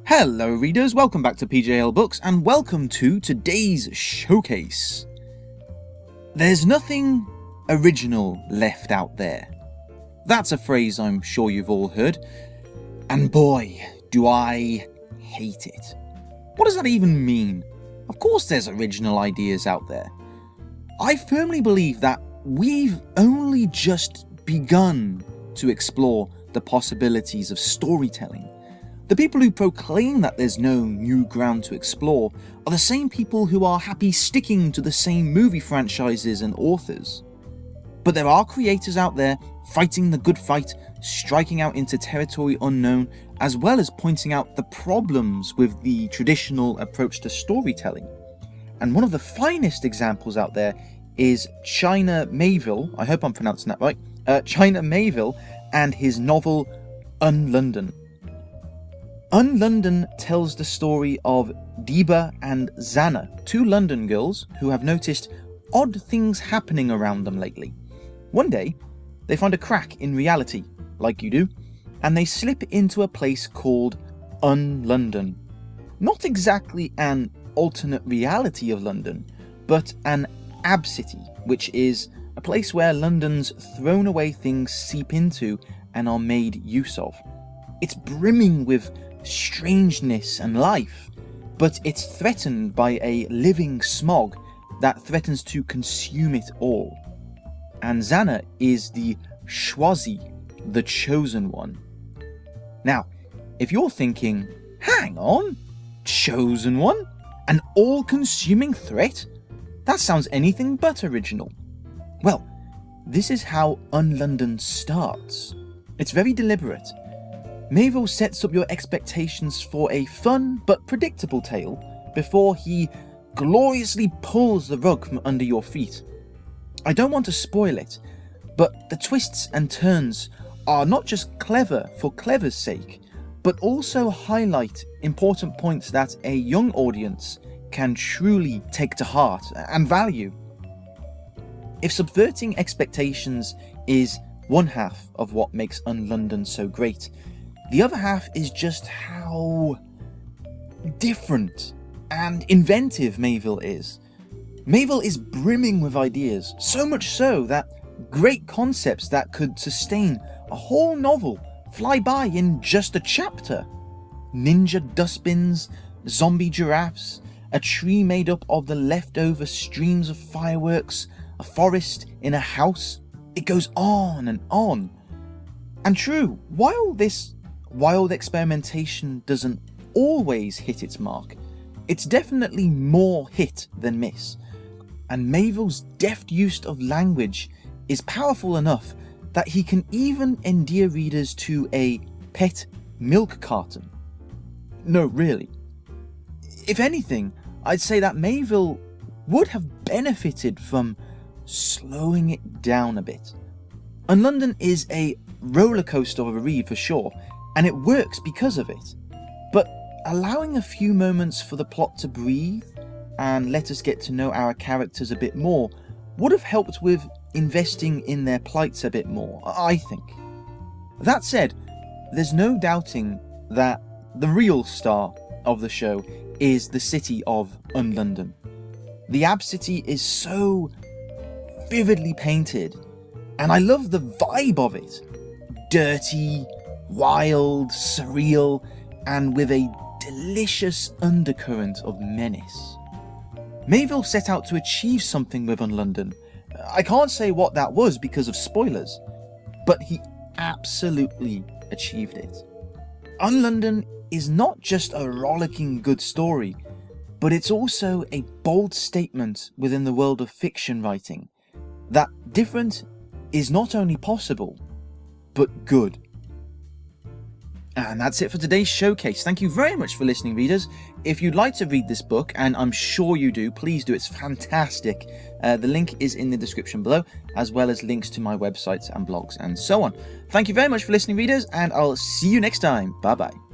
Hello readers, welcome back to PJL Books and welcome to today's showcase. There's nothing original left out there. That's a phrase I'm sure you've all heard, and boy, do I hate it. What does that even mean? Of course there's original ideas out there. I firmly believe that we've only just begun to explore the possibilities of storytelling. The people who proclaim that there's no new ground to explore are the same people who are happy sticking to the same movie franchises and authors. But there are creators out there fighting the good fight, striking out into territory unknown, as well as pointing out the problems with the traditional approach to storytelling. And one of the finest examples out there is China Mieville, I hope I'm pronouncing that right, China Mieville and his novel Unlondon. Unlondon tells the story of Deba and Zana, two London girls who have noticed odd things happening around them lately. One day, they find a crack in reality, like you do, and they slip into a place called Unlondon. Not exactly an alternate reality of London, but an abcity, which is a place where London's thrown away things seep into and are made use of. It's brimming with strangeness and life, but it's threatened by a living smog that threatens to consume it all. And Zana is the Shwazi, the chosen one. Now, if you're thinking, hang on, chosen one? An all-consuming threat? That sounds anything but original. Well, this is how Unlondon starts. It's very deliberate. Mieville sets up your expectations for a fun but predictable tale before he gloriously pulls the rug from under your feet. I don't want to spoil it, but the twists and turns are not just clever for clever's sake, but also highlight important points that a young audience can truly take to heart and value. If subverting expectations is one half of what makes Unlondon so great, the other half is just how different and inventive Mieville is. Mieville is brimming with ideas, so much so that great concepts that could sustain a whole novel fly by in just a chapter. Ninja dustbins, zombie giraffes, a tree made up of the leftover streams of fireworks, a forest in a house. It goes on and on. And true, while this wild experimentation doesn't always hit its mark, it's definitely more hit than miss. And Mieville's deft use of language is powerful enough that he can even endear readers to a pet milk carton. No, really. If anything, I'd say that Mieville would have benefited from slowing it down a bit. Unlondon is a roller coaster of a read for sure, and it works because of it. But allowing a few moments for the plot to breathe and let us get to know our characters a bit more would have helped with investing in their plights a bit more, I think. That said, there's no doubting that the real star of the show is the city of Unlondon. The abcity is so vividly painted, and I love the vibe of it. Dirty, wild, surreal, and with a delicious undercurrent of menace. Mieville set out to achieve something with Unlondon. I can't say what that was because of spoilers, but he absolutely achieved it. Unlondon is not just a rollicking good story, but it's also a bold statement within the world of fiction writing that different is not only possible, but good. And that's it for today's showcase. Thank you very much for listening, readers. If you'd like to read this book, and I'm sure you do, please do. It's fantastic. The link is in the description below, as well as links to my websites and blogs and so on. Thank you very much for listening, readers, and I'll see you next time. Bye-bye.